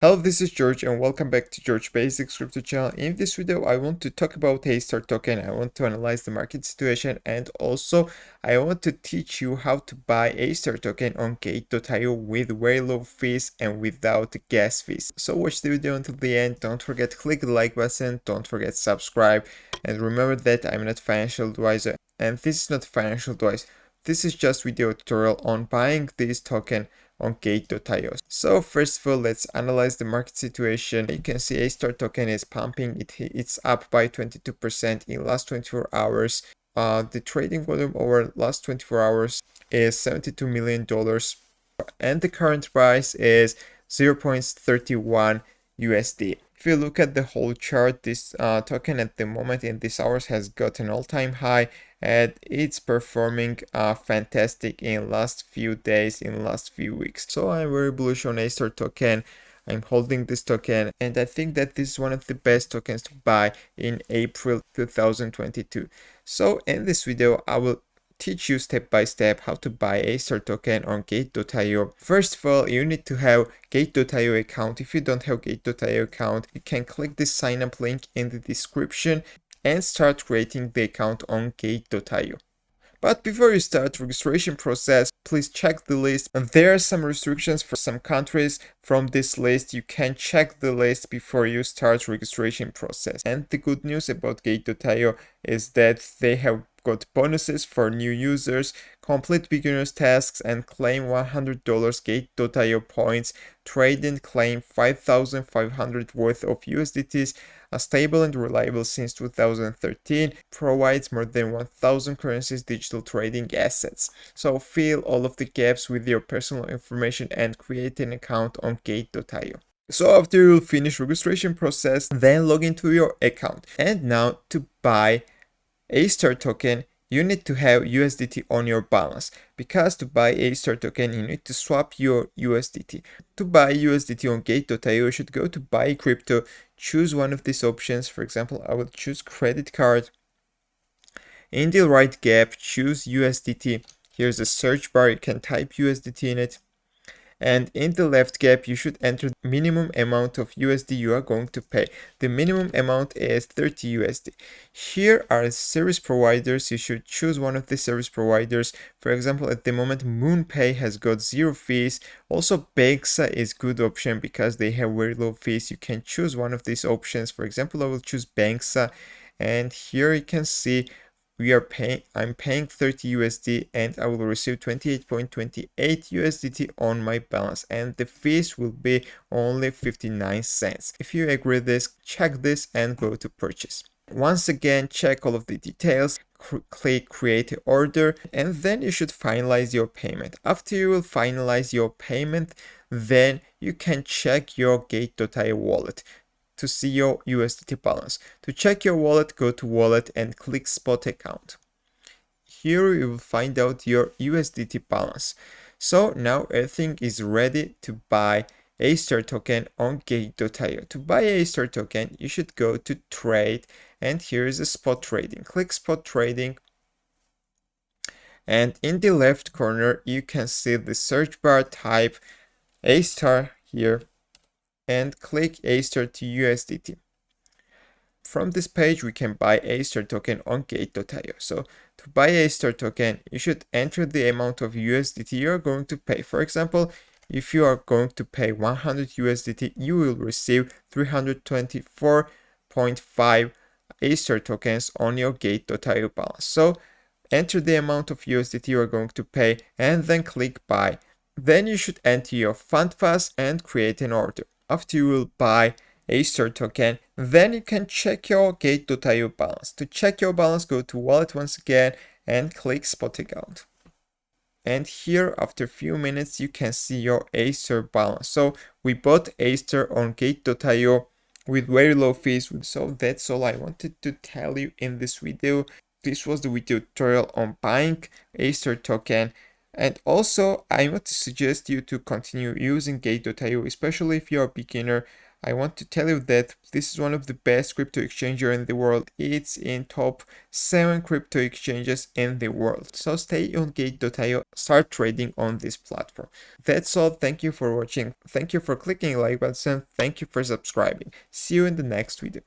Hello, this is George and welcome back to George Basics Crypto channel. In this video, I want to talk about Astar token. I want to analyze the market situation and also I want to teach you how to buy Astar token on Gate.io with very low fees and without gas fees. So watch the video until the end. Don't forget to click the like button. Don't forget to subscribe. And remember that I'm not financial advisor and this is not financial advice. This is just video tutorial on buying this token on Gate.io. So first of all, let's analyze the market situation. You can see Astar token is pumping. It's up by 22% in last 24 hours. The trading volume over last 24 hours is $72 million and the current price is 0.31 USD. If you look at the whole chart, this token at the moment in these hours has got an all-time high and it's performing fantastic in last few days, in last few weeks. So I'm very bullish on Astar token. I'm holding this token and I think that this is one of the best tokens to buy in April 2022. So in this video, I will teach you step by step how to buy Astar token on Gate.io. First of all, you need to have Gate.io account. If you don't have Gate.io account, you can click the sign up link in the description and start creating the account on Gate.io. But before you start registration process, please check the list. And there are some restrictions for some countries. From this list, you can check the list before you start registration process. And the good news about Gate.io is that they have got bonuses for new users, complete beginners tasks and claim $100 Gate.io points, trade and claim 5,500 worth of USDTs, a stable and reliable since 2013, provides more than 1,000 currencies digital trading assets. So fill all of the gaps with your personal information and create an account on Gate.io. So after you finish registration process, then log into your account. And now to buy Astar token, you need to have USDT on your balance, because to buy Astar token you need to swap your USDT. To buy USDT on Gate.io, you should go to buy crypto, choose one of these options. For example, I will choose credit card. In the right gap, choose USDT. Here's a search bar, you can type USDT in it. And in the left gap, you should enter the minimum amount of USD you are going to pay. The minimum amount is 30 USD. Here are service providers. You should choose one of the service providers. For example, at the moment, MoonPay has got 0 fees. Also, Banxa is good option because they have very low fees. You can choose one of these options. For example, I will choose Banxa. And here you can see I'm paying 30 USD and I will receive 28.28 USDT on my balance, and the fees will be only 59 cents. If you agree with this, check this and go to purchase. Once again, check all of the details, click create order, and then you should finalize your payment. After you will finalize your payment, then you can check your Gate.io wallet to see your USDT balance. To check your wallet, go to wallet and click spot account. Here you will find out your USDT balance. So now everything is ready to buy Astar token on Gate.io. To buy Astar token, you should go to trade, and here is a spot trading. Click spot trading. And in the left corner, you can see the search bar, type Astar here and click Astar to USDT. From this page, we can buy Astar token on Gate.io. So to buy Astar token, you should enter the amount of USDT you are going to pay. For example, if you are going to pay 100 USDT, you will receive 324.5 Astar tokens on your Gate.io balance. So enter the amount of USDT you are going to pay and then click buy. Then you should enter your fund pass and create an order. After you will buy Astar token, then you can check your Gate.io balance. To check your balance, go to wallet once again and click spot account. And here, after a few minutes, you can see your Astar balance. So we bought Astar on Gate.io with very low fees. So that's all I wanted to tell you in this video. This was the video tutorial on buying Astar token. And also, I want to suggest you to continue using Gate.io, especially if you're a beginner. I want to tell you that this is one of the best crypto exchanges in the world. It's in top 7 crypto exchanges in the world. So stay on gate.io, start trading on this platform. That's all. Thank you for watching. Thank you for clicking like button. Thank you for subscribing. See you in the next video.